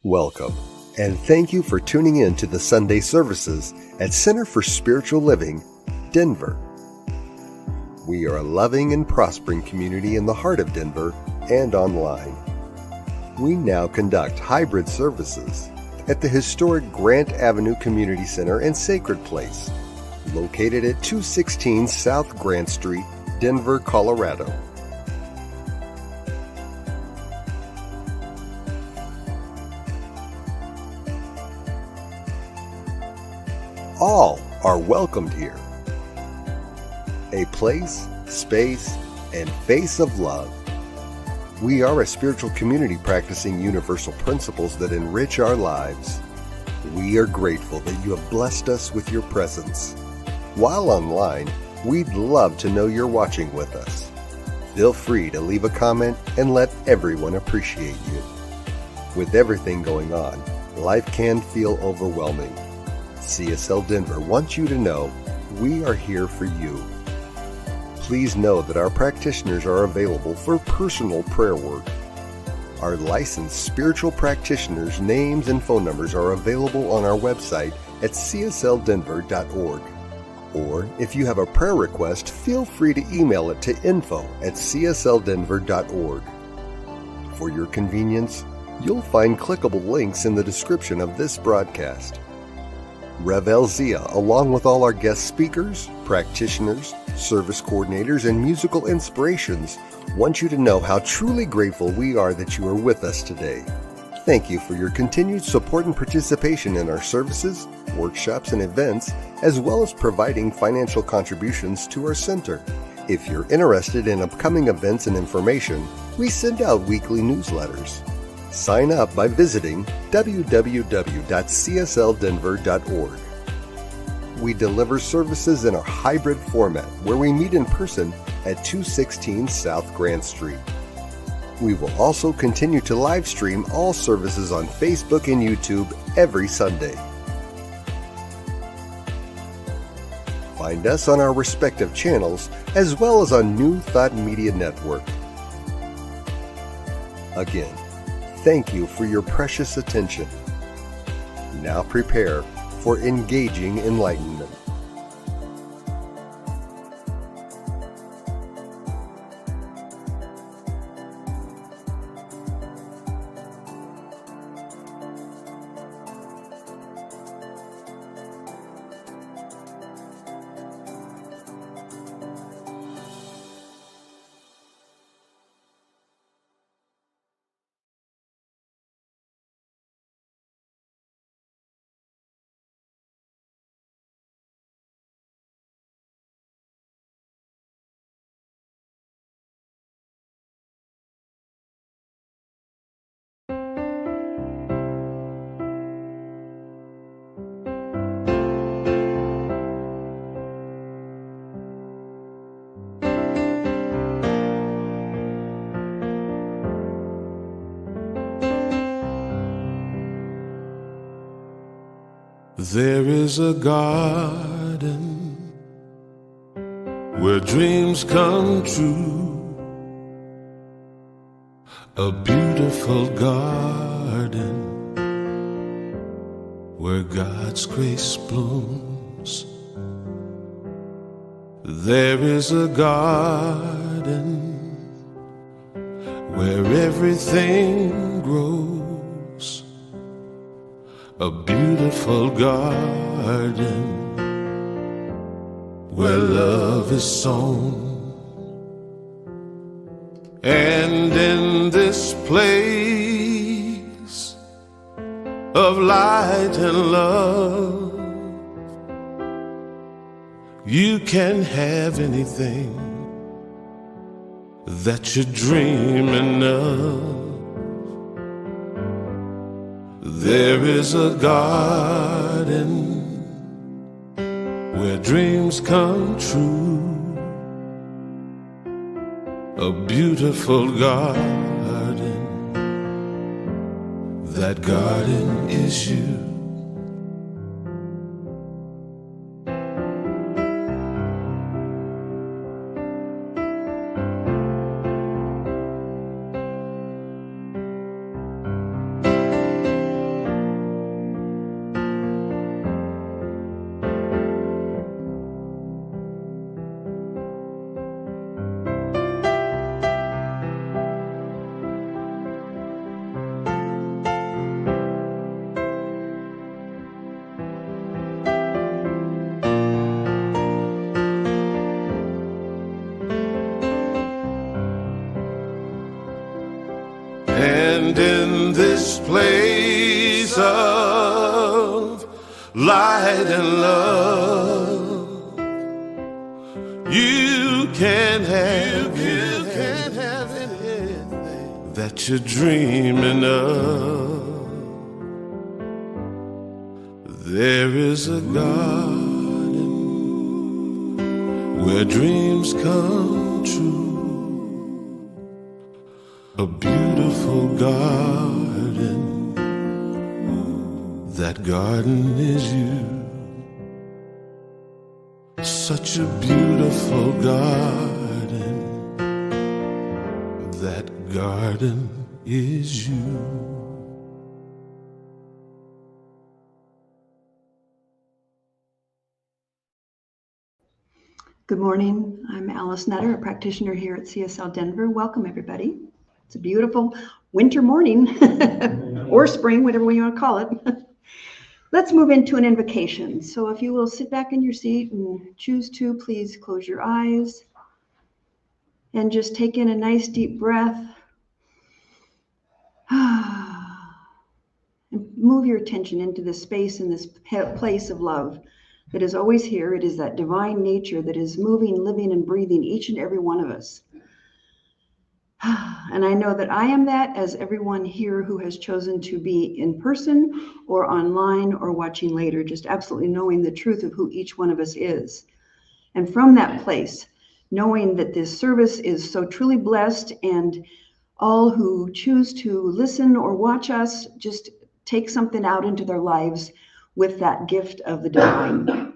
Welcome, and thank you for tuning in to the Sunday services at Center for Spiritual Living, Denver. We are a loving and prospering community in the heart of Denver and online. We now conduct hybrid services at the historic Grant Avenue Community Center and Sacred Place, located at 216 South Grant Street, Denver, Colorado. All are welcomed here. A place, space, and face of love. We are a spiritual community practicing universal principles that enrich our lives. We are grateful that you have blessed us with your presence. While online, we'd love to know you're watching with us. Feel free to leave a comment and let everyone appreciate you. With everything going on, life can feel overwhelming. CSL Denver wants you to know we are here for you. Please know that our practitioners are available for personal prayer work. Our licensed spiritual practitioners' names and phone numbers are available on our website at csldenver.org. Or if you have a prayer request, feel free to email it to info@csldenver.org. For your convenience, you'll find clickable links in the description of this broadcast. Rev Elzia, along with all our guest speakers, practitioners, service coordinators, and musical inspirations, want you to know how truly grateful we are that you are with us today. Thank you for your continued support and participation in our services, workshops, and events, as well as providing financial contributions to our center. If you're interested in upcoming events and information, we send out weekly newsletters. Sign up by visiting www.csldenver.org. We deliver services in a hybrid format where we meet in person at 216 South Grant Street. We will also continue to live stream all services on Facebook and YouTube every Sunday. Find us on our respective channels as well as on New Thought Media Network. Again, thank you for your precious attention. Now prepare for engaging enlightenment. There is a garden where dreams come true, a beautiful garden where God's grace blooms. There is a garden where everything grows, a beautiful garden where love is sown. And in this place of light and love, you can have anything that you're dreaming of. There is a garden where dreams come true, a beautiful garden. That garden is you. light and love. You can't have anything that you're dreaming of. There is a garden where dreams come true, a beautiful garden. That garden is you. Such a beautiful garden. That garden is you. Good morning. I'm Alice Nutter, a practitioner here at CSL Denver. Welcome, everybody. It's a beautiful winter morning or spring, whatever you want to call it. Let's move into an invocation. So if you will sit back in your seat and choose to, please close your eyes and just take in a nice deep breath. And move your attention into this space and this place of love that is always here. It is that divine nature that is moving, living, and breathing each and every one of us. And I know that I am that, as everyone here who has chosen to be in person or online or watching later, just absolutely knowing the truth of who each one of us is. And from that place, knowing that this service is so truly blessed, and all who choose to listen or watch us just take something out into their lives with that gift of the divine.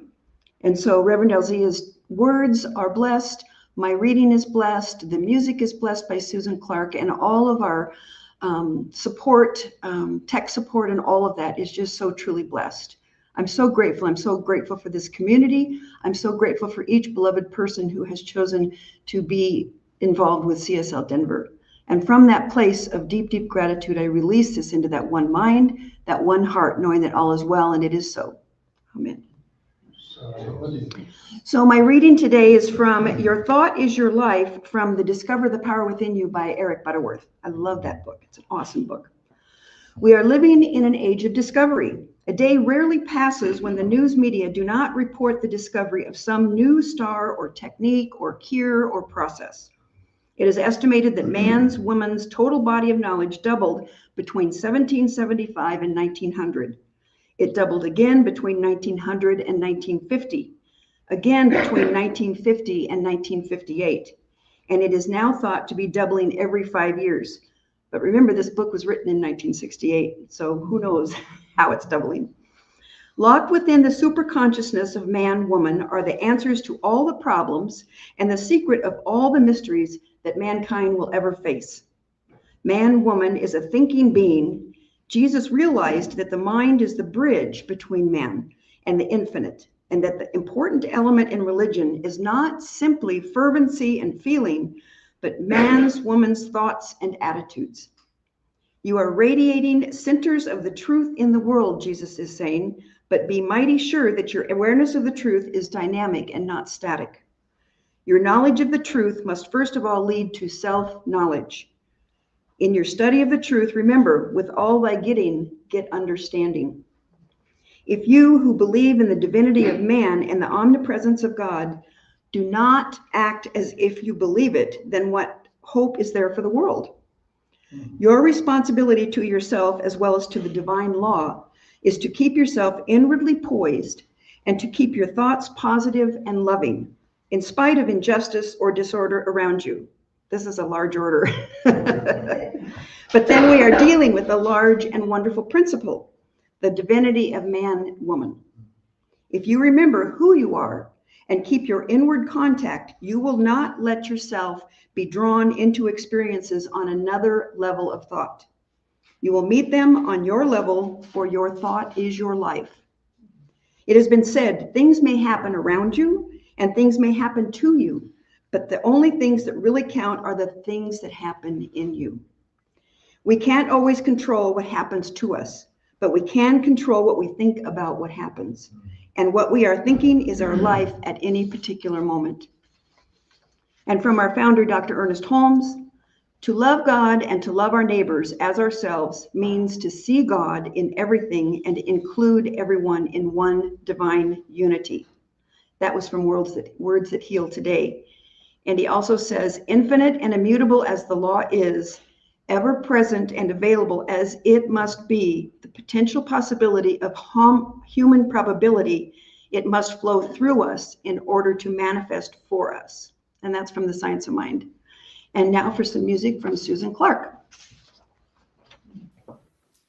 And so Reverend Elzia's words are blessed. My reading is blessed. The music is blessed by Susan Clark, and all of our support, tech support, and all of that is just so truly blessed. I'm so grateful. I'm so grateful for this community. I'm so grateful for each beloved person who has chosen to be involved with CSL Denver. And from that place of deep, deep gratitude, I release this into that one mind, that one heart, knowing that all is well, and it is so. Amen. So my reading today is from Your Thought is Your Life, from the Discover the Power Within You by Eric Butterworth. I love that book. It's an awesome book. We are living in an age of discovery. A day rarely passes when the news media do not report the discovery of some new star or technique or cure or process. It is estimated that man's, woman's total body of knowledge doubled between 1775 and 1900. It doubled again between 1900 and 1950, again between 1950 and 1958, and it is now thought to be doubling every 5 years. But remember, this book was written in 1968, so who knows how it's doubling. Locked within the superconsciousness of man, woman, are the answers to all the problems and the secret of all the mysteries that mankind will ever face. Man, woman is a thinking being. Jesus realized that the mind is the bridge between man and the infinite, and that the important element in religion is not simply fervency and feeling, but man's, woman's thoughts and attitudes. You are radiating centers of the truth in the world, Jesus is saying, but be mighty sure that your awareness of the truth is dynamic and not static. Your knowledge of the truth must first of all lead to self-knowledge. In your study of the truth, remember, with all thy getting, get understanding. If you who believe in the divinity of man and the omnipresence of God do not act as if you believe it, then what hope is there for the world? Your responsibility to yourself, as well as to the divine law, is to keep yourself inwardly poised and to keep your thoughts positive and loving, in spite of injustice or disorder around you. This is a large order. But then we are dealing with a large and wonderful principle, the divinity of man, woman. If you remember who you are and keep your inward contact, you will not let yourself be drawn into experiences on another level of thought. You will meet them on your level, for your thought is your life. It has been said, things may happen around you and things may happen to you, but the only things that really count are the things that happen in you. We can't always control what happens to us, but we can control what we think about what happens. And what we are thinking is our life at any particular moment. And from our founder, Dr. Ernest Holmes, To love God and to love our neighbors as ourselves means to see God in everything and include everyone in one divine unity. That was from Words That Heal Today. And he also says, infinite and immutable as the law is, ever present and available as it must be, the potential possibility of human probability, it must flow through us in order to manifest for us. And that's from The Science of Mind. And now for some music from Susan Clark.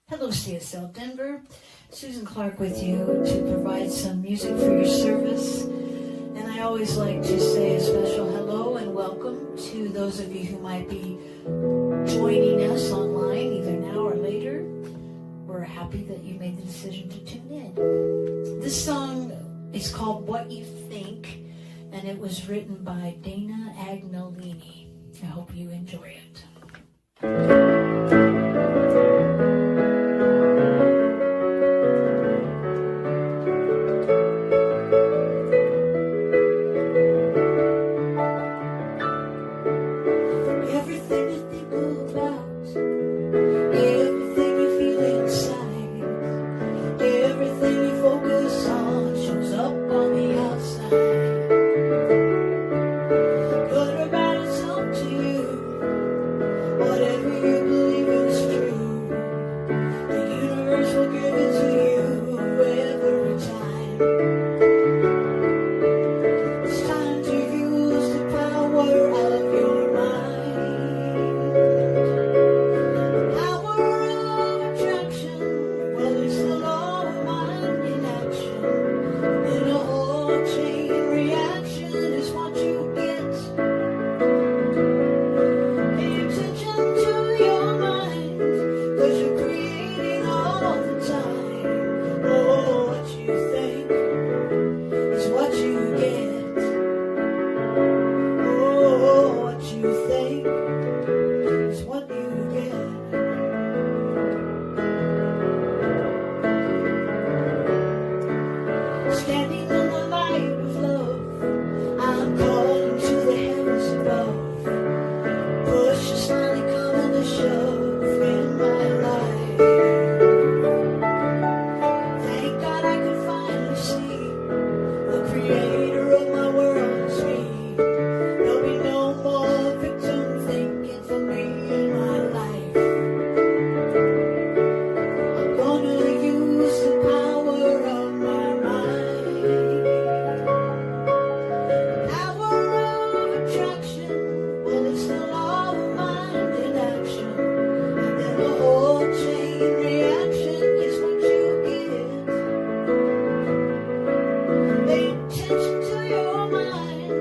Hello, CSL Denver. Susan Clark with you to provide some music for your service. And I always like to say a special hello and welcome to those of you who might be joining us online, either now or later. We're happy that you made the decision to tune in. This song is called What You Think, and it was written by Dana Angellini. I hope you enjoy it. Everything you think about, everything you feel inside, everything you focus on shows up on the outside. Good or bad, it's up to you. Whatever you believe is true, the universe will give it to you every time. It's time to use the power of your mind. The power of attraction, well, it's the law of mind in action. And a whole chain reaction is what you get. Pay attention to your mind, 'cause you're creating all the time. Oh, what you think is what you get. Oh, what you think is what you get. Standing in the light of love, I'm calling to the heavens above. Push is finally coming to shove in my life. Thank God I could finally see the creator of my world is me. There'll be no more victim thinking for me in my life. I'm gonna use the power of my mind. Power of attraction, well, it's the law of mind in action. And then a whole chain reaction is what you get. Pay attention to your mind,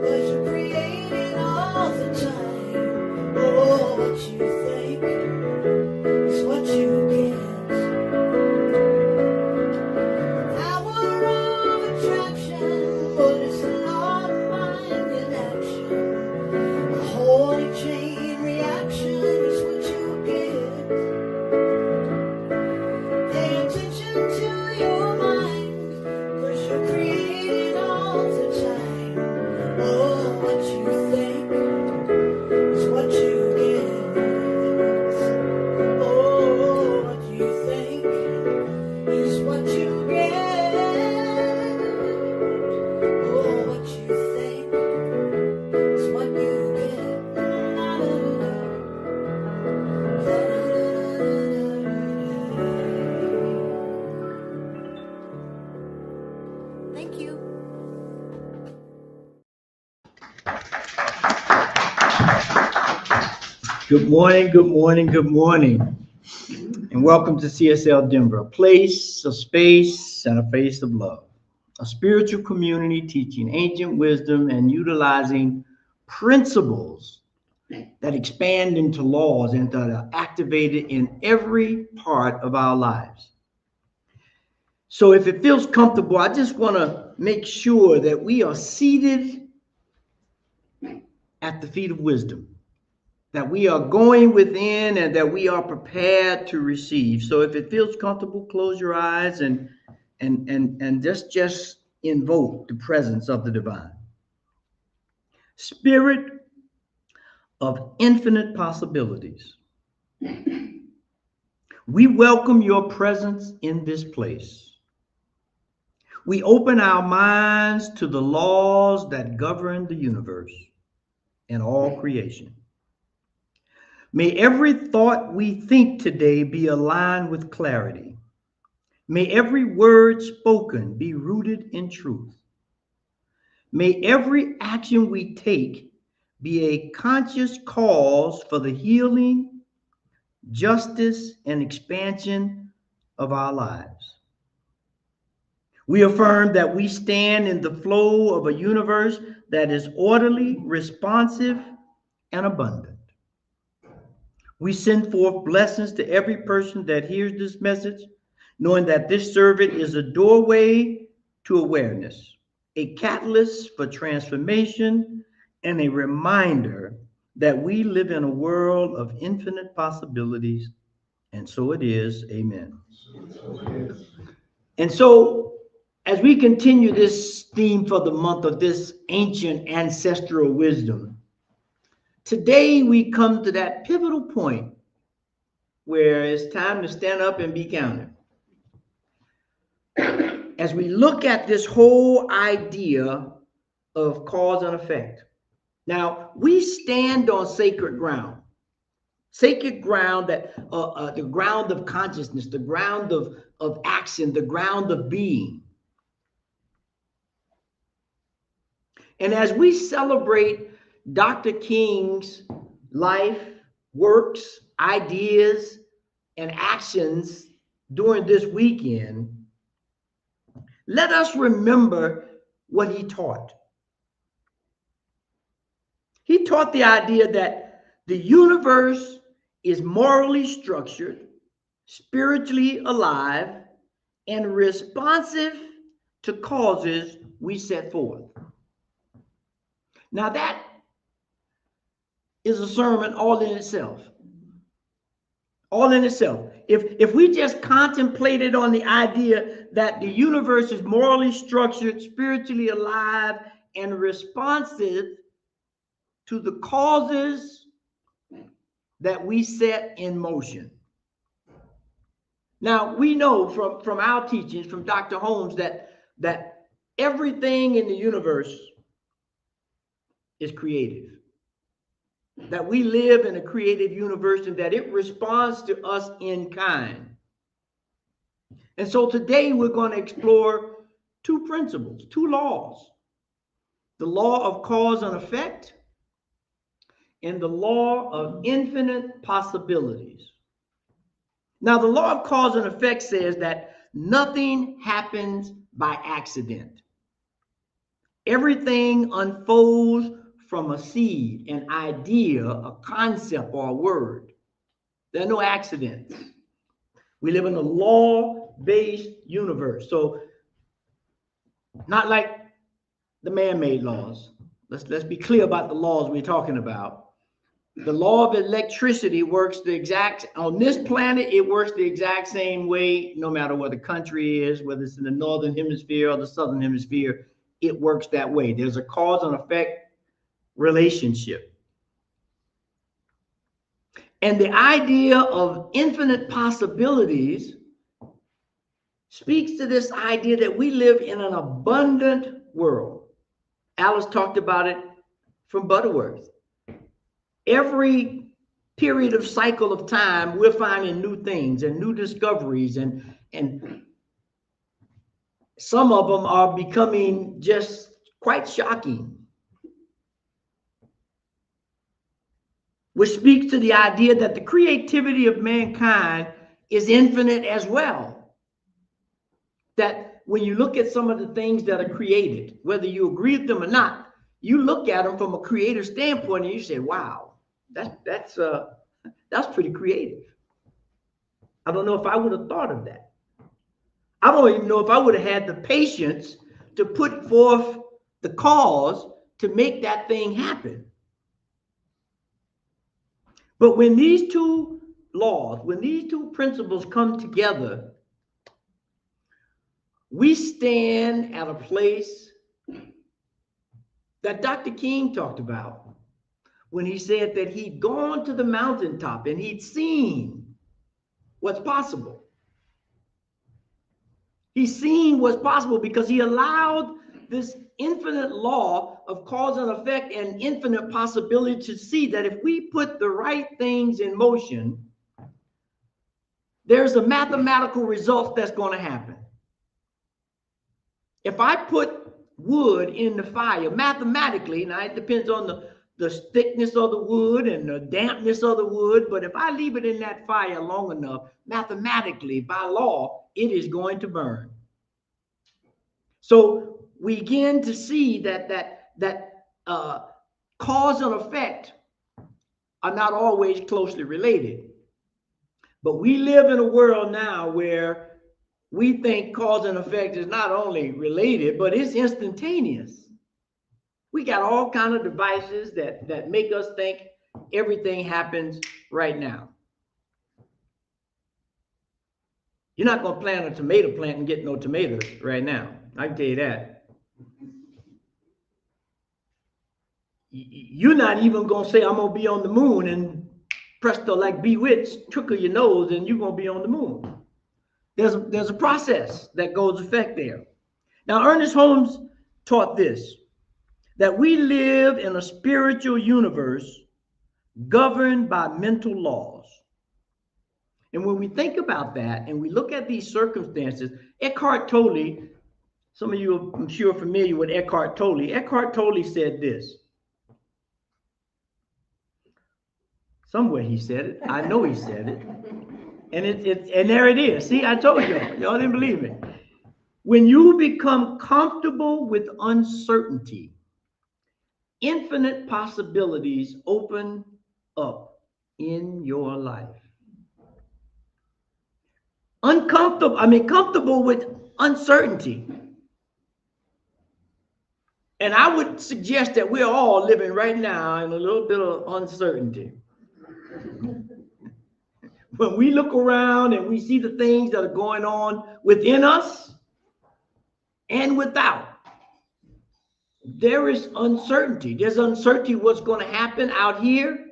'cause you're creating all the time. Oh, what you think is what you get. Power of attraction, well, it's the law of mind in action. A holy chain reaction is what you get. Pay attention to your mind, 'cause you're creating all the time. Oh, what you think is what you get. Oh, what you think is what you get. Oh, what you think is what you get. Thank you. Good morning, good morning, good morning. And welcome to CSL Denver, a place, a space, and a face of love. A spiritual community teaching ancient wisdom and utilizing principles that expand into laws and that are activated in every part of our lives. So if it feels comfortable, I just want to make sure that we are seated at the feet of wisdom, that we are going within and that we are prepared to receive. So if it feels comfortable, close your eyes and just invoke the presence of the divine. Spirit of infinite possibilities. We welcome your presence in this place. We open our minds to the laws that govern the universe and all creation. May every thought we think today be aligned with clarity. May every word spoken be rooted in truth. May every action we take be a conscious cause for the healing, justice, and expansion of our lives. We affirm that we stand in the flow of a universe that is orderly, responsive, and abundant. We send forth blessings to every person that hears this message, knowing that this service is a doorway to awareness, a catalyst for transformation, and a reminder that we live in a world of infinite possibilities. And so it is. Amen. And so, as we continue this theme for the month of this ancient ancestral wisdom, today we come to that pivotal point where it's time to stand up and be counted. As we look at this whole idea of cause and effect. Now, we stand on sacred ground that the ground of consciousness, the ground of action, the ground of being. And as we celebrate Dr. King's life, works, ideas, and actions during this weekend, let us remember what he taught. He taught the idea that the universe is morally structured, spiritually alive, and responsive to causes we set forth. Now that is a sermon all in itself. All in itself. If we just contemplated on the idea that the universe is morally structured, spiritually alive, and responsive to the causes that we set in motion. Now, we know from our teachings, from Dr. Holmes, that everything in the universe is creative, that we live in a creative universe and that it responds to us in kind. And so today we're going to explore two principles, two laws: the law of cause and effect and the law of infinite possibilities. Now, the law of cause and effect says that nothing happens by accident. Everything unfolds from a seed, an idea, a concept, or a word. There are no accidents. We live in a law-based universe. So, not like the man-made laws. Let's be clear about the laws we're talking about. The law of electricity works on this planet, it works the exact same way, no matter where the country is, whether it's in the northern hemisphere or the southern hemisphere, it works that way. There's a cause and effect relationship. And the idea of infinite possibilities speaks to this idea that we live in an abundant world. Alice talked about it from Butterworth. Every period of cycle of time, we're finding new things and new discoveries, and some of them are becoming just quite shocking. Which speaks to the idea that the creativity of mankind is infinite as well. That when you look at some of the things that are created, whether you agree with them or not, you look at them from a creator standpoint and you say, wow, that's pretty creative. I don't know if I would have thought of that. I don't even know if I would have had the patience to put forth the cause to make that thing happen. But when these two laws, when these two principles come together, we stand at a place that Dr. King talked about, when he said that he'd gone to the mountaintop and he'd seen what's possible. He's seen what's possible because he allowed this infinite law of cause and effect and infinite possibility to see that if we put the right things in motion, there's a mathematical result that's going to happen. If I put wood in the fire, mathematically, now it depends on the thickness of the wood and the dampness of the wood, but if I leave it in that fire long enough, mathematically, by law, it is going to burn. So we begin to see that cause and effect are not always closely related. But we live in a world now where we think cause and effect is not only related, but it's instantaneous. We got all kinds of devices that make us think everything happens right now. You're not going to plant a tomato plant and get no tomatoes right now. I can tell you that. You're not even going to say, I'm going to be on the moon, and presto, like bewitched, trickle your nose, and you're going to be on the moon. There's a process that goes effect there. Now, Ernest Holmes taught this, that we live in a spiritual universe governed by mental laws. And when we think about that and we look at these circumstances, Eckhart Tolle, some of you, I'm sure, are familiar with Eckhart Tolle. Eckhart Tolle said this. Somewhere he said it. I know he said it. And there it is. See, I told y'all. Y'all didn't believe me. When you become comfortable with uncertainty, infinite possibilities open up in your life. Comfortable with uncertainty. And I would suggest that we're all living right now in a little bit of uncertainty. When we look around and we see the things that are going on within us and without, there is uncertainty. There's uncertainty what's going to happen out here.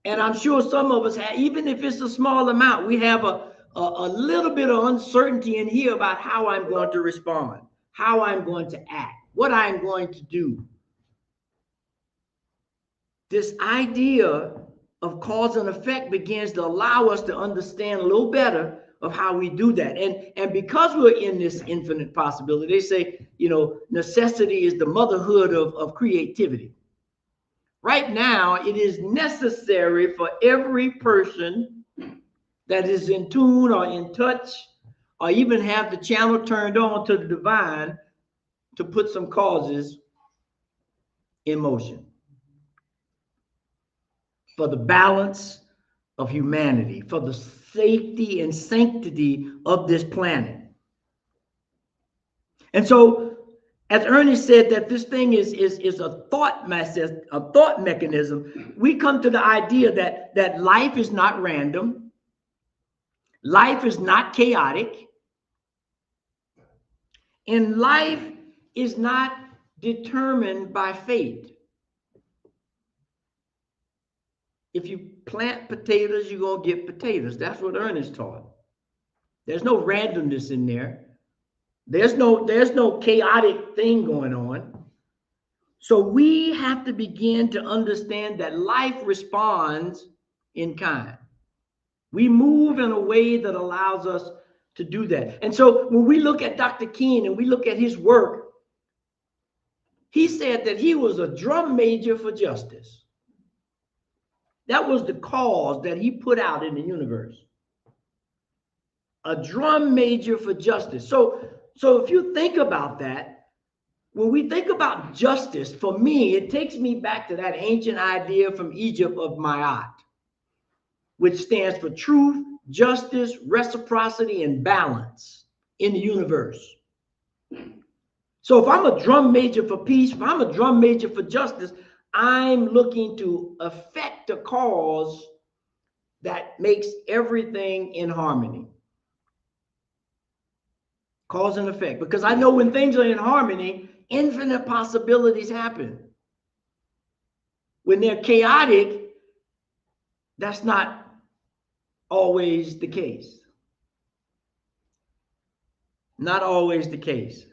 And I'm sure some of us have, even if it's a small amount, we have a little bit of uncertainty in here about how I'm going to respond, how I'm going to act, what I'm going to do. This idea of cause and effect begins to allow us to understand a little better of how we do that. And because we're in this infinite possibility, they say, necessity is the motherhood of creativity. Right now, it is necessary for every person that is in tune or in touch or even have the channel turned on to the divine to put some causes in motion for the balance of humanity, for the safety and sanctity of this planet. And so, as Ernest said, that this thing is a thought mechanism, we come to the idea that life is not random, life is not chaotic, and life is not determined by fate. If you plant potatoes, you're going to get potatoes. That's what Ernest taught. There's no randomness in there. There's no chaotic thing going on. So we have to begin to understand that life responds in kind. We move in a way that allows us to do that. And so when we look at Dr. King and we look at his work, he said that he was a drum major for justice. That was the cause that he put out in the universe. A drum major for justice. So if you think about that, when we think about justice, for me, it takes me back to that ancient idea from Egypt of Ma'at, which stands for truth, justice, reciprocity, and balance in the universe. So if I'm a drum major for peace, if I'm a drum major for justice, I'm looking to affect a cause that makes everything in harmony. Cause and effect. Because I know when things are in harmony, infinite possibilities happen. when they're chaotic, that's not always the case. Not always the case.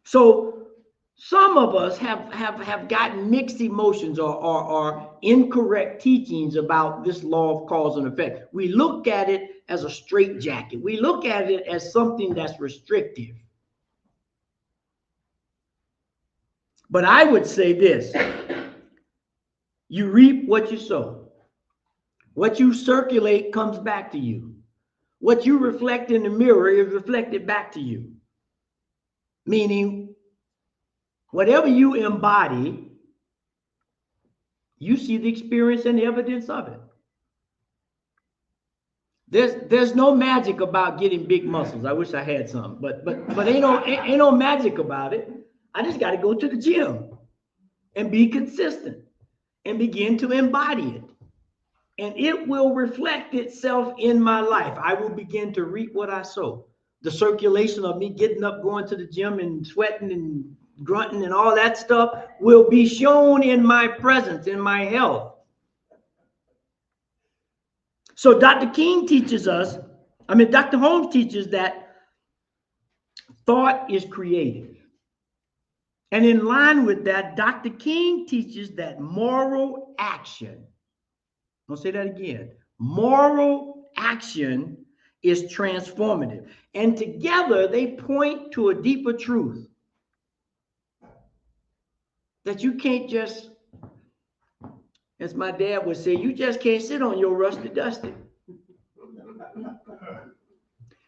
So some of us have gotten mixed emotions or incorrect teachings about this law of cause and effect. We look at it as a straitjacket. We look at it as something that's restrictive. But I would say this: you reap what you sow. What you circulate comes back to you. What you reflect in the mirror is reflected back to you. Meaning, whatever you embody, you see the experience and the evidence of it. There's no magic about getting big muscles. I wish I had some, but ain't no magic about it. I just got to go to the gym and be consistent and begin to embody it. And it will reflect itself in my life. I will begin to reap what I sow. The circulation of me getting up, going to the gym and sweating and grunting and all that stuff will be shown in my presence, in my health. So Dr. Holmes teaches that thought is creative. And in line with that, Dr. King teaches that moral action, I'll say that again, moral action is transformative. And together they point to a deeper truth. That you can't just, as my dad would say, you just can't sit on your rusty dusty.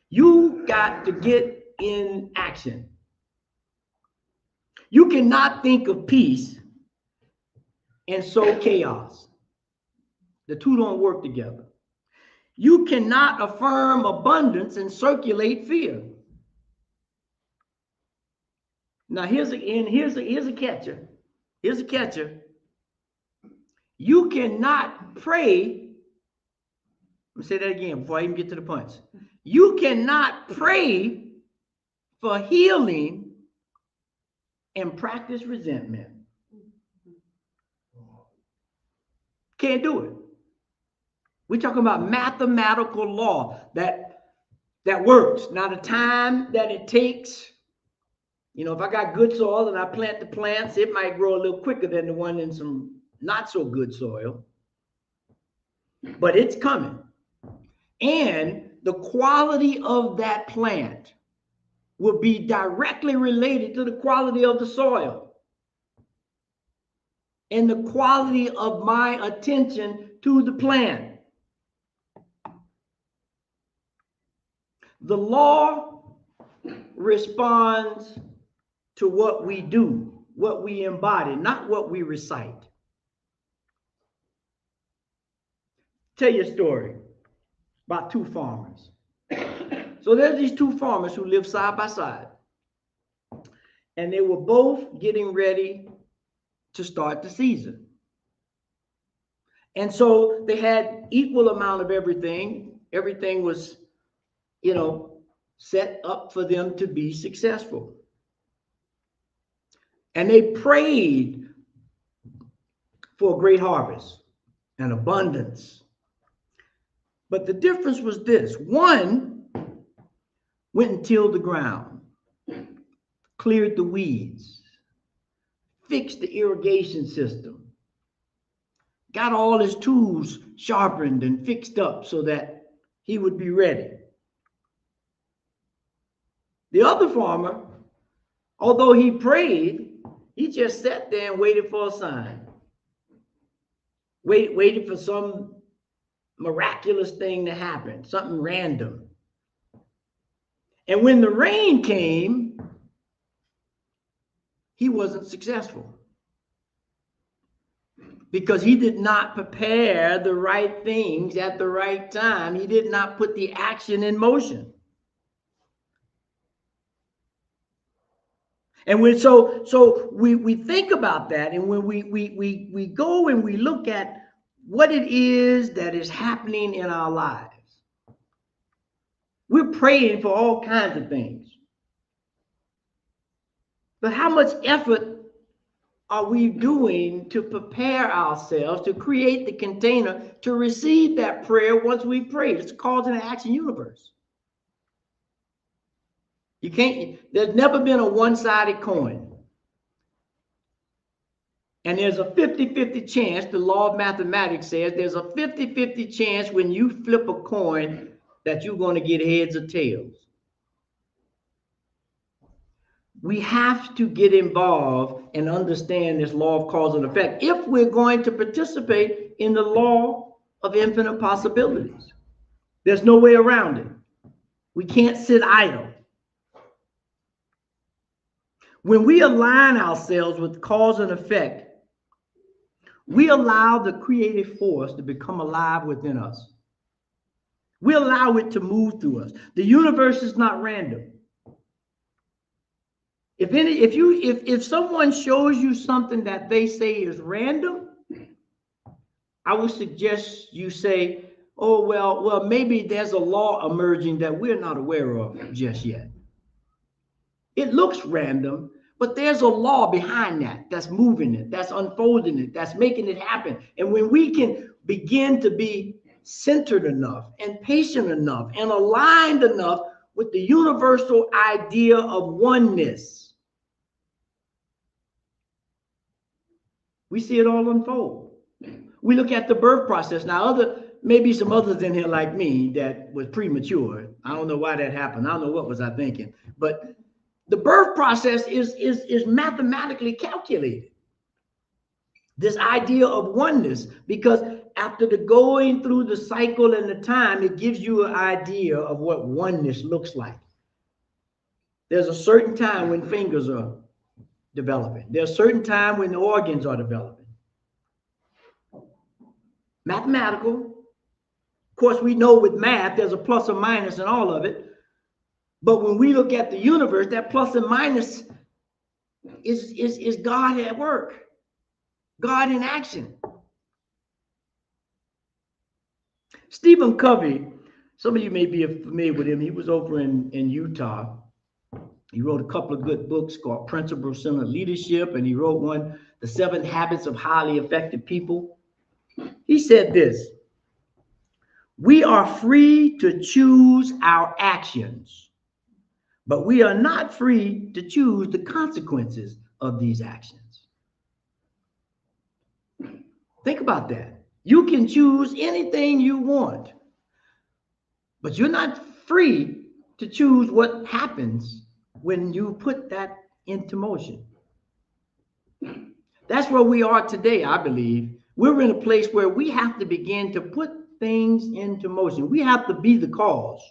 You got to get in action. You cannot think of peace and sow chaos. The two don't work together. You cannot affirm abundance and circulate fear. Now here's a catcher. Here's a catcher. You cannot pray. Let me say that again before I even get to the punch. You cannot pray for healing and practice resentment. Can't do it. We're talking about mathematical law that works. Now the time that it takes, you know, if I got good soil and I plant the plants, it might grow a little quicker than the one in some not so good soil. But it's coming. And the quality of that plant will be directly related to the quality of the soil and the quality of my attention to the plant. The law responds to what we do, what we embody, not what we recite. Tell you a story about two farmers. So there's these two farmers who live side by side, and they were both getting ready to start the season. And so they had equal amount of everything. Everything was, you know, set up for them to be successful. And they prayed for a great harvest and abundance. But the difference was this: one went and tilled the ground, cleared the weeds, fixed the irrigation system, got all his tools sharpened and fixed up so that he would be ready. The other farmer, although he prayed, he just sat there and waited for a sign. Waited for some miraculous thing to happen, something random. And when the rain came, he wasn't successful because he did not prepare the right things at the right time. He did not put the action in motion. And when so we think about that, and when we go and we look at what it is that is happening in our lives, we're praying for all kinds of things. But how much effort are we doing to prepare ourselves to create the container to receive that prayer once we pray? It's a cause and action universe. There's never been a one-sided coin. And there's a 50-50 chance, the law of mathematics says, there's a 50-50 chance when you flip a coin that you're going to get heads or tails. We have to get involved and understand this law of cause and effect if we're going to participate in the law of infinite possibilities. There's no way around it. We can't sit idle. When we align ourselves with cause and effect, we allow the creative force to become alive within us. We allow it to move through us. The universe is not random. If someone shows you something that they say is random, I would suggest you say, oh, well, maybe there's a law emerging that we're not aware of just yet. It looks random, but there's a law behind that that's moving it, that's unfolding it, that's making it happen. And when we can begin to be centered enough and patient enough and aligned enough with the universal idea of oneness, we see it all unfold. We look at the birth process. Now, maybe some others in here like me that was premature. I don't know why that happened. I don't know what was I thinking. But the birth process is mathematically calculated. This idea of oneness, because after the going through the cycle and the time, it gives you an idea of what oneness looks like. There's a certain time when fingers are developing. There's a certain time when the organs are developing. Mathematical. Of course, we know with math, there's a plus or minus in all of it. But when we look at the universe, that plus and minus is God at work, God in action. Stephen Covey, some of you may be familiar with him. He was over in Utah. He wrote a couple of good books called Principle-Centered Leadership, and he wrote one, The 7 Habits of Highly Effective People. He said this: we are free to choose our actions, but we are not free to choose the consequences of these actions. Think about that. You can choose anything you want, but you're not free to choose what happens when you put that into motion. That's where we are today, I believe. We're in a place where we have to begin to put things into motion. We have to be the cause.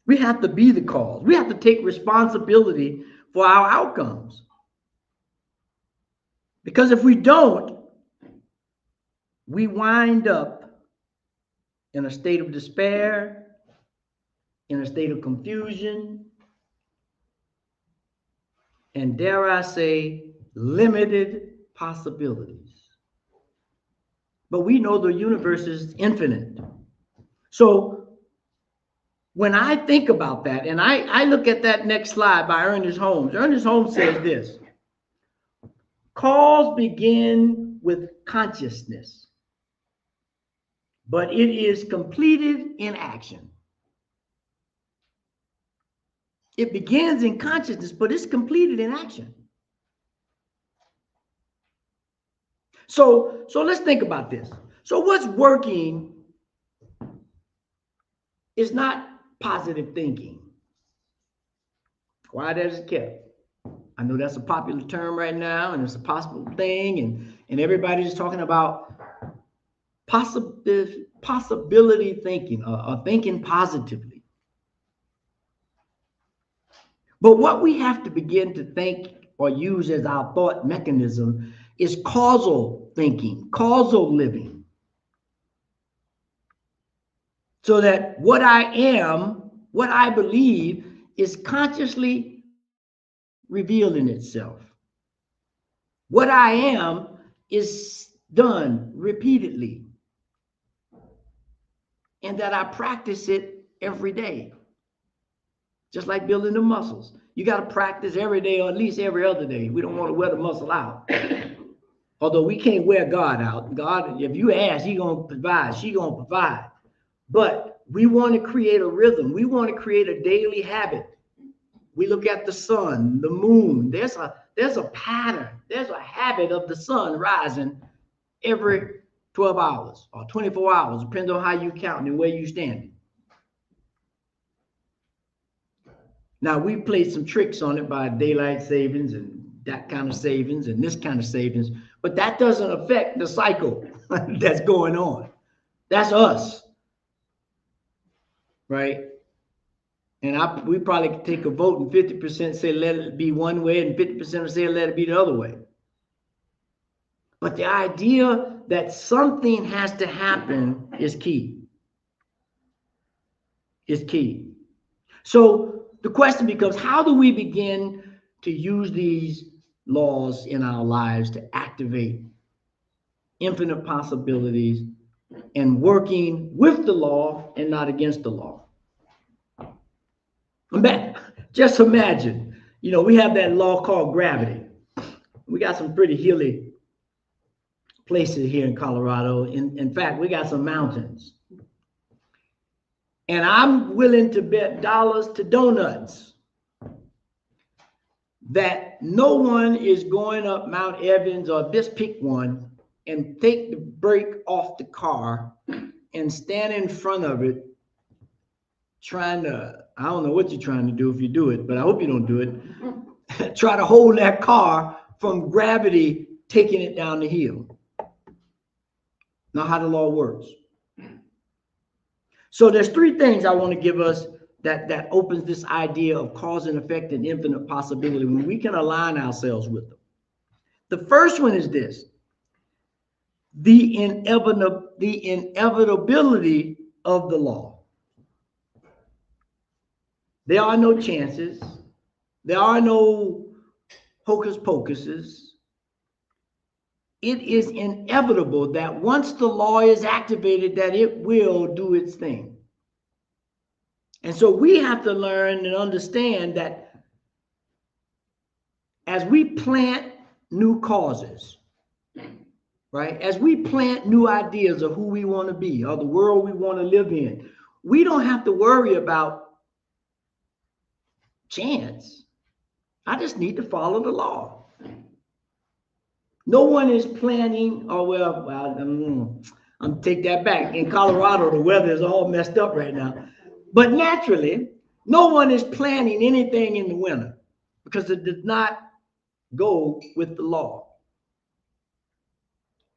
We have to be the cause. We have to take responsibility for our outcomes. Because if we don't, we wind up in a state of despair, in a state of confusion, and dare I say, limited possibilities. But we know the universe is infinite. So when I think about that, and I look at that next slide by Ernest Holmes. Ernest Holmes says this: cause begin with consciousness, but it is completed in action. It begins in consciousness, but it's completed in action. So let's think about this. So what's working is not positive thinking. Quiet as it's kept. I know that's a popular term right now, and it's a possible thing, and everybody's talking about possibility thinking, or thinking positively. But what we have to begin to think or use as our thought mechanism is causal thinking, causal living. So that what I am, what I believe, is consciously revealing itself. What I am is done repeatedly, and that I practice it every day. just like building the muscles. You got to practice every day or at least every other day. We don't want to wear the muscle out. Although we can't wear God out. God, if you ask, He's going to provide. She's going to provide. But we want to create a rhythm. We want to create a daily habit. We look at the sun, the moon. There's a pattern. There's a habit of the sun rising every 12 hours or 24 hours, depends on how you count and where you stand. Now, we played some tricks on it by daylight savings and that kind of savings and this kind of savings, but that doesn't affect the cycle that's going on. That's us, right? And we probably could take a vote and 50% say let it be one way and 50% say let it be the other way. But the idea that something has to happen is key. Is key. So the question becomes, how do we begin to use these laws in our lives to activate infinite possibilities and working with the law and not against the law? Just imagine, we have that law called gravity. We got some pretty hilly places here in Colorado. In fact, we got some mountains. And I'm willing to bet dollars to donuts that no one is going up Mount Evans or just pick one and take the brake off the car and stand in front of it trying to, I don't know what you're trying to do if you do it, but I hope you don't do it. Try to hold that car from gravity taking it down the hill. Not how the law works. So there's three things I want to give us that opens this idea of cause and effect and infinite possibility when we can align ourselves with them. The first one is this: the inevitability of the law. There are no chances. There are no hocus pocuses. It is inevitable that once the law is activated, that it will do its thing. And so we have to learn and understand that as we plant new causes, right? As we plant new ideas of who we want to be or the world we want to live in, we don't have to worry about chance. I just need to follow the law. No one is planning, I'm take that back. In Colorado, the weather is all messed up right now. But naturally, no one is planning anything in the winter because it does not go with the law.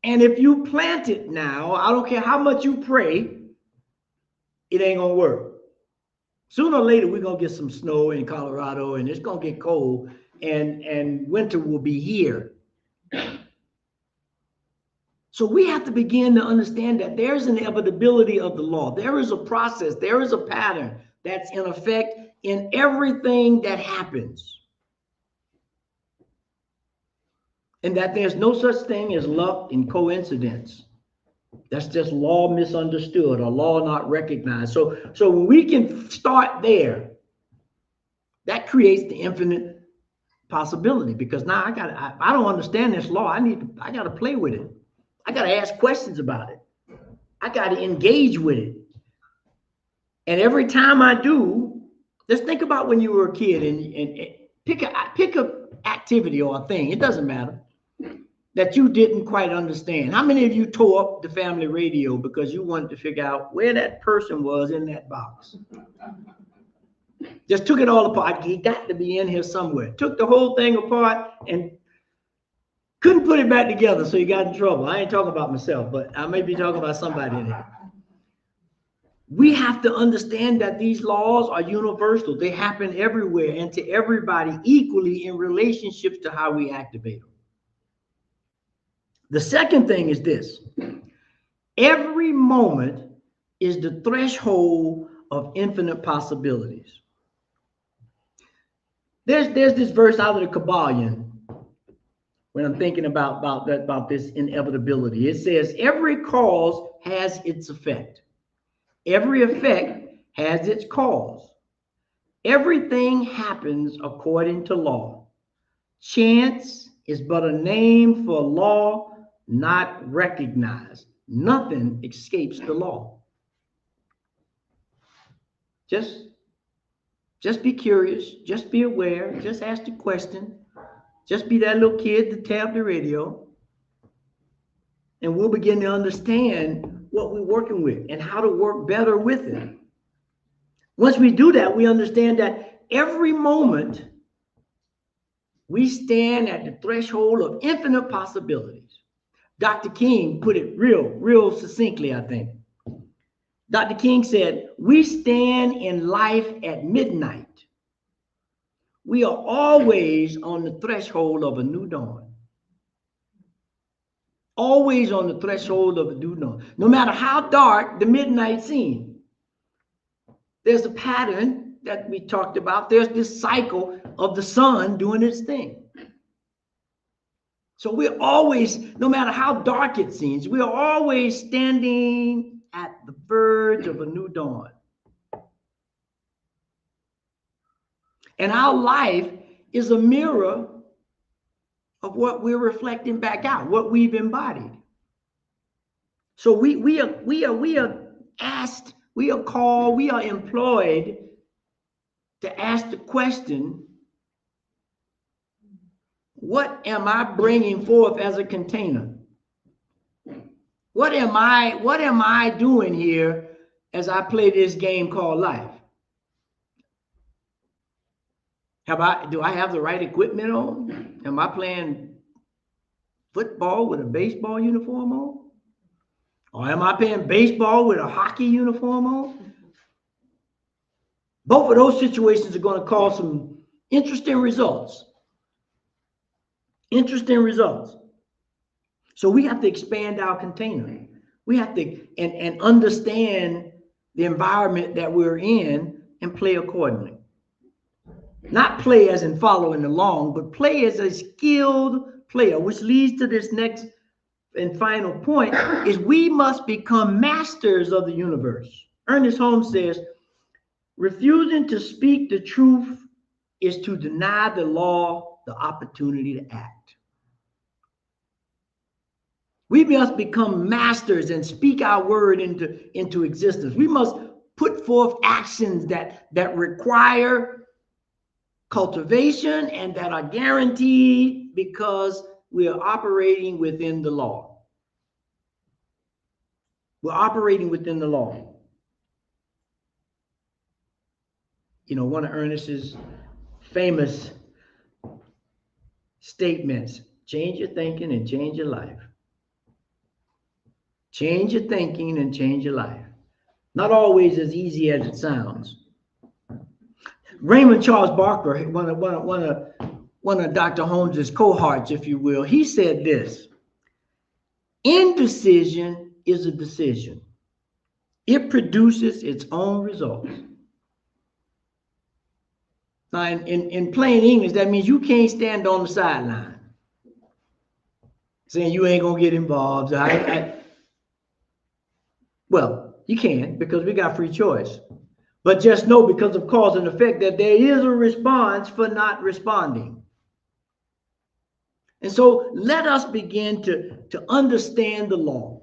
And if you plant it now, I don't care how much you pray, it ain't gonna work. Sooner or later, we're gonna get some snow in Colorado and it's gonna get cold and winter will be here. So we have to begin to understand that there's an inevitability of the law. There is a process, there is a pattern that's in effect in everything that happens. And that there's no such thing as luck and coincidence. That's just law misunderstood or law not recognized. So when we can start there, that creates the infinite possibility, because now I don't understand this law. I got to play with it. I got to ask questions about it. I got to engage with it. And every time I do, just think about when you were a kid and pick a activity or a thing. It doesn't matter, that you didn't quite understand. How many of you tore up the family radio because you wanted to figure out where that person was in that box? Just took it all apart. He got to be in here somewhere. Took the whole thing apart and couldn't put it back together, so you got in trouble. I ain't talking about myself, but I may be talking about somebody in here. We have to understand that these laws are universal. They happen everywhere and to everybody equally in relationships to how we activate them. The second thing is this: every moment is the threshold of infinite possibilities. There's this verse out of the Kabbalion when I'm thinking about this inevitability. It says, every cause has its effect. Every effect has its cause. Everything happens according to law. Chance is but a name for law not recognized. Nothing escapes the law. Just be curious. Just be aware. Just ask the question. Just be that little kid to tap the radio. And we'll begin to understand what we're working with and how to work better with it. Once we do that, we understand that every moment we stand at the threshold of infinite possibilities. Dr. King put it real succinctly, I think. Dr. King said, we stand in life at midnight. We are always on the threshold of a new dawn. Always on the threshold of a new dawn. No matter how dark the midnight seems, there's a pattern that we talked about. There's this cycle of the sun doing its thing. So we're always, no matter how dark it seems, we are always standing at the verge of a new dawn. And our life is a mirror of what we're reflecting back out, what we've embodied. So we are asked, we are called, we are employed to ask the question, what am I bringing forth as a container? What am I doing here as I play this game called life? Do I have the right equipment on? Am I playing football with a baseball uniform on? Or am I playing baseball with a hockey uniform on? Both of those situations are going to cause some interesting results. Interesting results. So we have to expand our container. We have to and understand the environment that we're in and play accordingly. Not play as in following along, but play as a skilled player, which leads to this next and final point, is we must become masters of the universe. Ernest Holmes says, refusing to speak the truth is to deny the law the opportunity to act. We must become masters and speak our word into existence. We must put forth actions that require cultivation and that are guaranteed because we are operating within the law. We're operating within the law. You know, one of Ernest's famous statements, change your thinking and change your life. Change your thinking and change your life. Not always as easy as it sounds. Raymond Charles Barker, one of Dr. Holmes's cohorts, if you will, he said this: indecision is a decision. It produces its own results. Now, in plain English, that means you can't stand on the sideline saying you ain't gonna get involved. Well, you can, because we got free choice. But just know, because of cause and effect, that there is a response for not responding. And so let us begin to understand the law,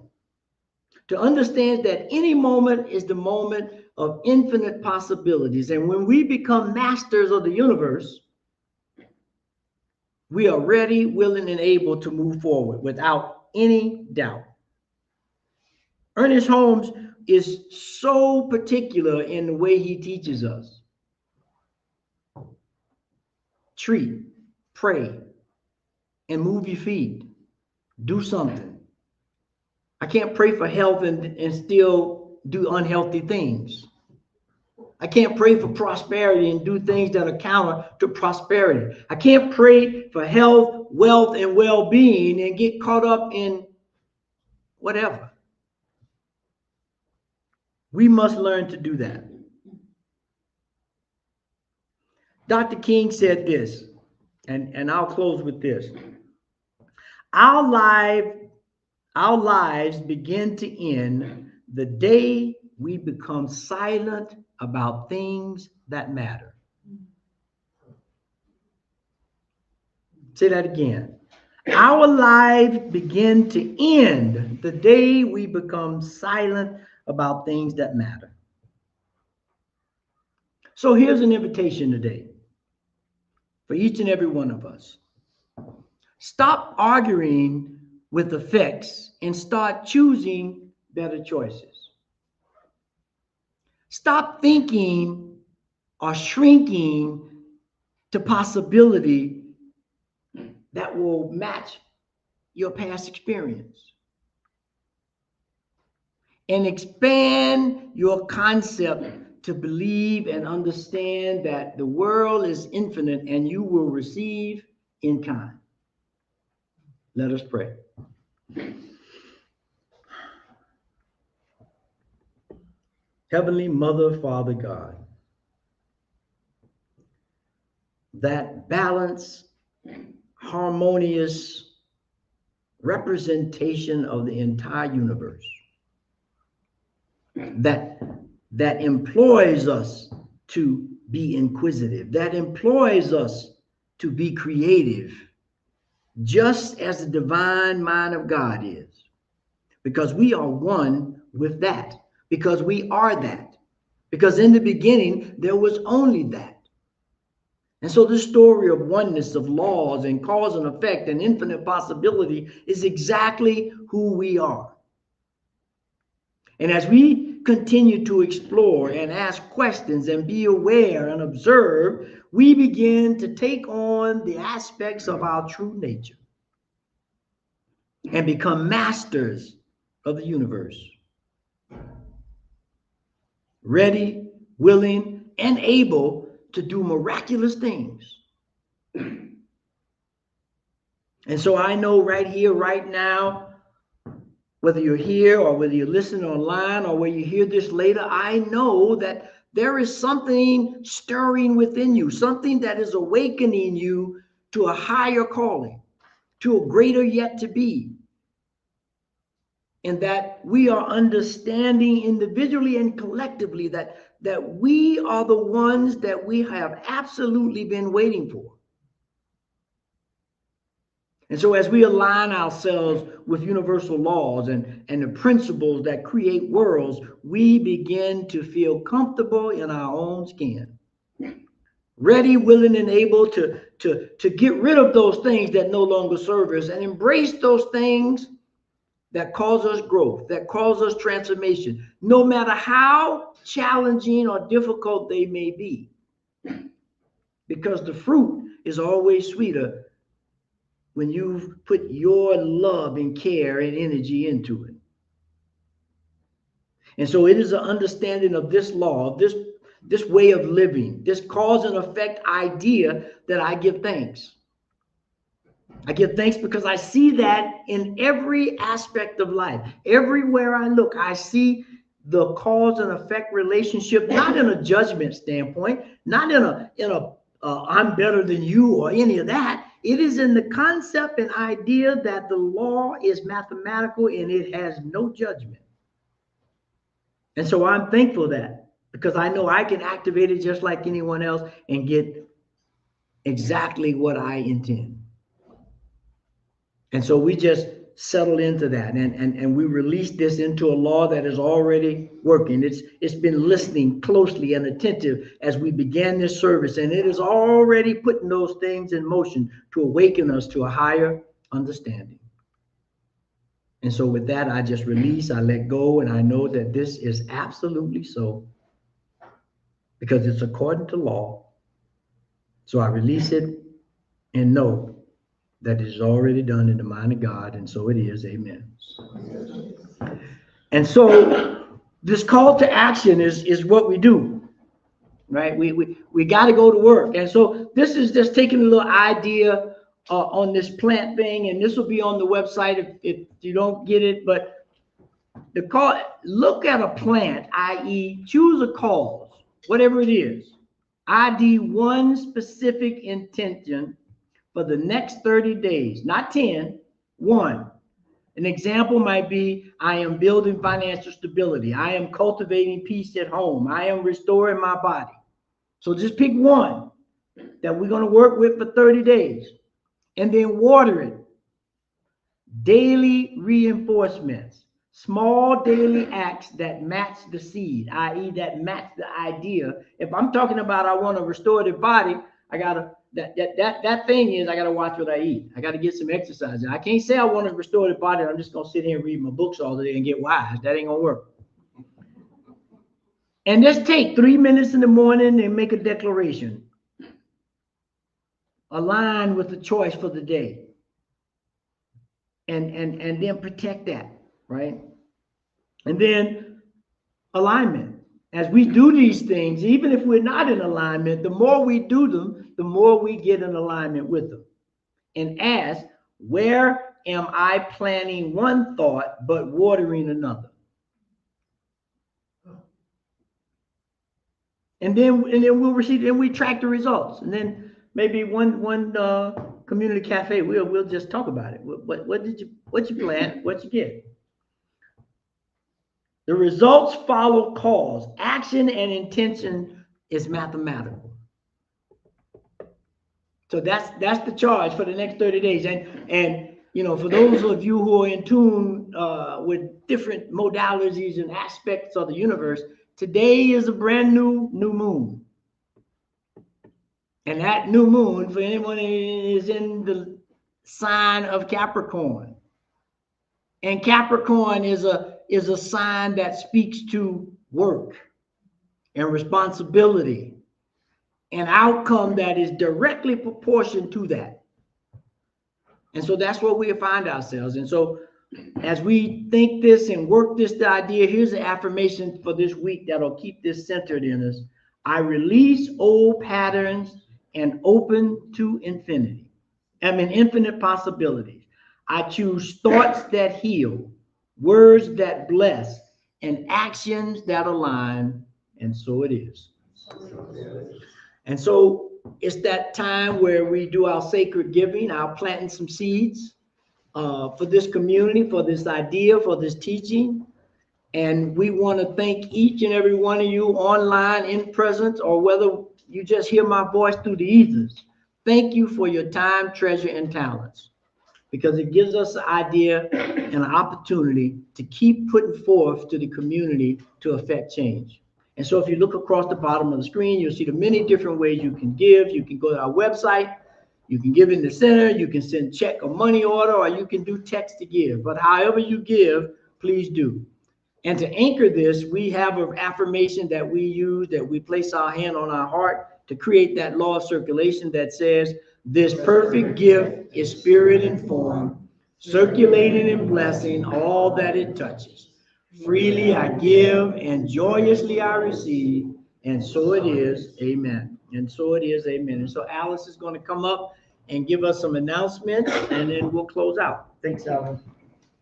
to understand that any moment is the moment of infinite possibilities. And when we become masters of the universe, we are ready, willing, and able to move forward without any doubt. Ernest Holmes is so particular in the way he teaches us. Treat, pray, and move your feet. Do something. I can't pray for health and still do unhealthy things. I can't pray for prosperity and do things that are counter to prosperity. I can't pray for health, wealth, and well-being and get caught up in whatever. We must learn to do that. Dr. King said this, and I'll close with this. Our lives begin to end the day we become silent about things that matter. Say that again. Our lives begin to end the day we become silent about things that matter. So here's an invitation today for each and every one of us. Stop arguing with effects and start choosing better choices. Stop thinking or shrinking to possibility that will match your past experience. And expand your concept to believe and understand that the world is infinite and you will receive in kind. Let us pray. Heavenly Mother, Father God, that balanced, harmonious representation of the entire universe that employs us to be inquisitive, that employs us to be creative, just as the divine mind of God is, because we are one with that, because we are that, because in the beginning there was only that. And so this story of oneness, of laws and cause and effect and infinite possibility is exactly who we are. And as we continue to explore and ask questions and be aware and observe, we begin to take on the aspects of our true nature and become masters of the universe. Ready, willing, and able to do miraculous things. And so I know right here, right now, whether you're here or whether you're listening online or whether you hear this later, I know that there is something stirring within you, something that is awakening you to a higher calling, to a greater yet to be. And that we are understanding individually and collectively that we are the ones that we have absolutely been waiting for. And so as we align ourselves with universal laws and the principles that create worlds, we begin to feel comfortable in our own skin. Ready, willing, and able to get rid of those things that no longer serve us and embrace those things that cause us growth, that cause us transformation, no matter how challenging or difficult they may be. Because the fruit is always sweeter when you've put your love and care and energy into it. And so it is an understanding of this law, of this way of living, this cause and effect idea that I give thanks. I give thanks because I see that in every aspect of life. Everywhere I look, I see the cause and effect relationship, not in a judgment standpoint, not in a I'm better than you or any of that. It is in the concept and idea that the law is mathematical and it has no judgment. And so I'm thankful that, because I know I can activate it just like anyone else and get exactly what I intend. And so we just settle into that and we release this into a law that is already working. It's been listening closely and attentive as we began this service, and it is already putting those things in motion to awaken us to a higher understanding. And so with that, I just release, I let go, and I know that this is absolutely so because it's according to law. So I release it and know that it is already done in the mind of God, and so it is. Amen. And so this call to action is what we do, right? We got to go to work. And so this is just taking a little idea on this plant thing, and this will be on the website if you don't get it. But the call, look at a plant, i.e., choose a cause, whatever it is. ID one specific intention for the next 30 days, not 10, one. An example might be, I am building financial stability. I am cultivating peace at home. I am restoring my body. So just pick one that we're going to work with for 30 days. And then water it. Daily reinforcements, small daily acts that match the seed, i.e. that match the idea. If I'm talking about I want a restorative body, I gotta that thing is I gotta watch what I eat. I gotta get some exercise. I can't say I want a restorative body. I'm just gonna sit here and read my books all day and get wise. That ain't gonna work. And just take 3 minutes in the morning and make a declaration. Align with the choice for the day. And then protect that, right? And then alignment. As we do these things, even if we're not in alignment, the more we do them, the more we get in alignment with them. And ask, where am I planting one thought but watering another? And then we'll receive, and we track the results. And then maybe one community cafe, we'll just talk about it. What you plant, what you get. The results follow cause. Action and intention is mathematical. So that's the charge for the next 30 days. And you know, for those of you who are in tune with different modalities and aspects of the universe, today is a brand new moon. And that new moon, for anyone who is in the sign of Capricorn. And Capricorn is a sign that speaks to work and responsibility, an outcome that is directly proportioned to that. And so that's where we find ourselves. And so as we think this and work this idea, here's the affirmation for this week that'll keep this centered in us. I release old patterns and open to infinity. Infinite possibilities. I choose thoughts that heal, words that bless, and actions that align. And so it is. And so it's that time where we do our sacred giving, our planting some seeds for this community, for this idea, for this teaching. And we want to thank each and every one of you online, in presence, or whether you just hear my voice through the ethers. Thank you for your time, treasure, and talents, because it gives us an idea and an opportunity to keep putting forth to the community to affect change. And so if you look across the bottom of the screen, you'll see the many different ways you can give. You can go to our website, you can give in the center, you can send check or money order, or you can do text to give. But however you give, please do. And to anchor this, we have an affirmation that we use, that we place our hand on our heart to create that law of circulation that says, this perfect gift is spirit informed, circulating and blessing all that it touches. Freely I give and joyously I receive, and so it is, amen. And so it is, amen. And so Alice is going to come up and give us some announcements, and then we'll close out. Thanks, Alice.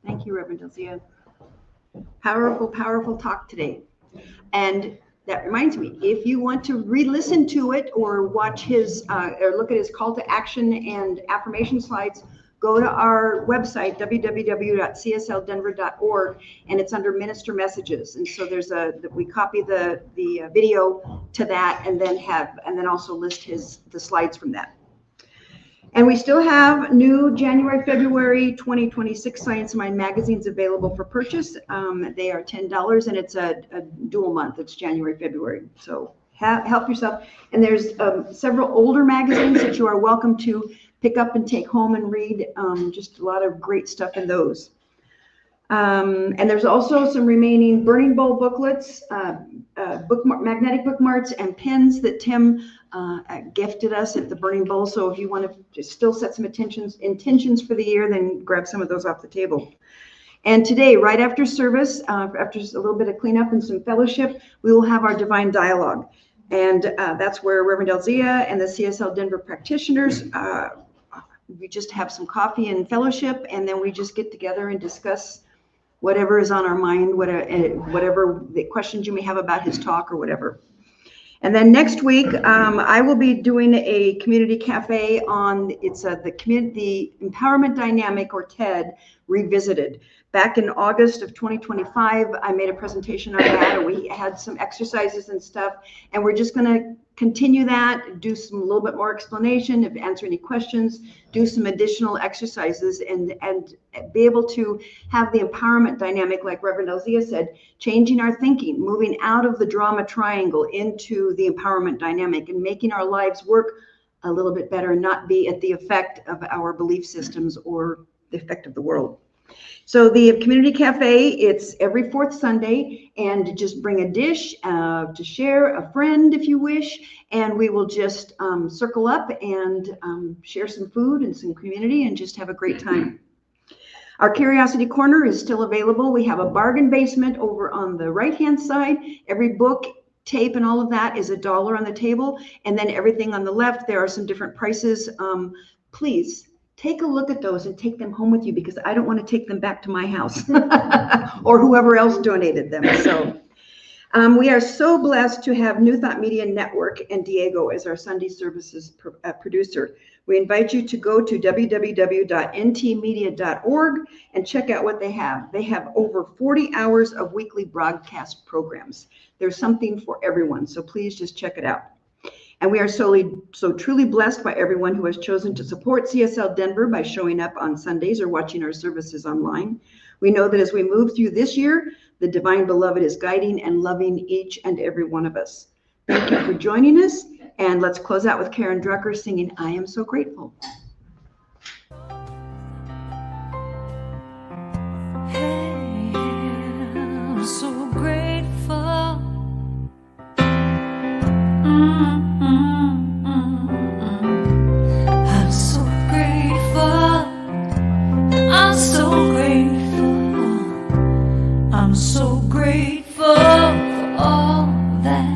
Thank you, Reverend Elzia. Powerful, powerful talk today. And that reminds me, if you want to re-listen to it or watch his, or look at his call to action and affirmation slides, go to our website, www.cslddenver.org, and it's under Minister Messages. And so there's we copy the video to that, and then also list the slides from that. And we still have new January, February 2026 Science of Mind magazines available for purchase. They are $10, and it's a dual month. It's January, February. So help yourself. And there's several older magazines that you are welcome to pick up and take home and read. Just a lot of great stuff in those. And there's also some remaining Burning Bowl booklets, magnetic bookmarks, and pens that Tim gifted us at the Burning Bowl. So if you want to just still set some intentions for the year, then grab some of those off the table. And today, right after service, after just a little bit of cleanup and some fellowship, we will have our Divine Dialogue. And that's where Reverend Elzia and the CSL Denver practitioners, we just have some coffee and fellowship, and then we just get together and discuss whatever is on our mind, whatever the questions you may have about his talk or whatever. And then next week, I will be doing a community cafe on, it's the Empowerment Dynamic, or TED, Revisited. Back in August of 2025, I made a presentation on that, and we had some exercises and stuff, and we're just going to continue that, do some a little bit more explanation, if answer any questions, do some additional exercises, and be able to have the empowerment dynamic, like Reverend Elzia said, changing our thinking, moving out of the drama triangle into the empowerment dynamic, and making our lives work a little bit better and not be at the effect of our belief systems or the effect of the world. So the community cafe, it's every fourth Sunday, and just bring a dish to share, a friend if you wish, and we will just circle up and share some food and some community and just have a great time. Our Curiosity Corner is still available. We have a bargain basement over on the right-hand side. Every book, tape, and all of that is $1 on the table, and then everything on the left, there are some different prices. Please take a look at those and take them home with you, because I don't want to take them back to my house or whoever else donated them. So we are so blessed to have New Thought Media Network and Diego as our Sunday services producer. We invite you to go to www.ntmedia.org and check out what they have. They have over 40 hours of weekly broadcast programs. There's something for everyone, so please just check it out. And we are so truly blessed by everyone who has chosen to support CSL Denver by showing up on Sundays or watching our services online. We know that as we move through this year, the Divine Beloved is guiding and loving each and every one of us. Thank you for joining us. And let's close out with Karen Drucker singing, I Am So Grateful. Hey, I'm so grateful. I'm so grateful. I'm so grateful. I'm so grateful for all that I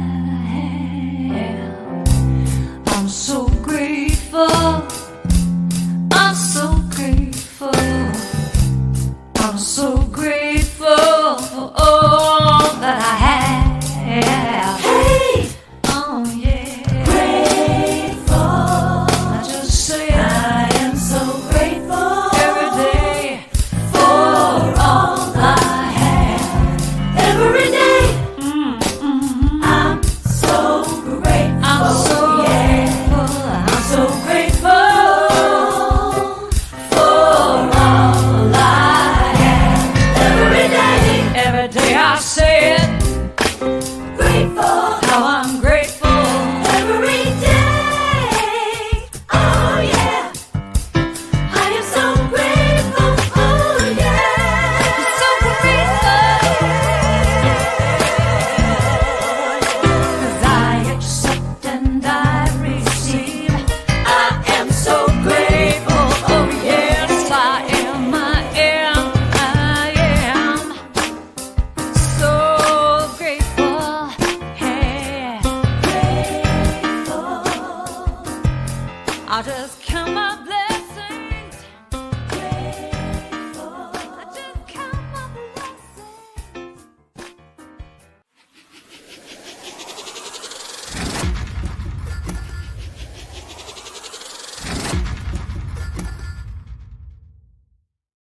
have. I'm so grateful.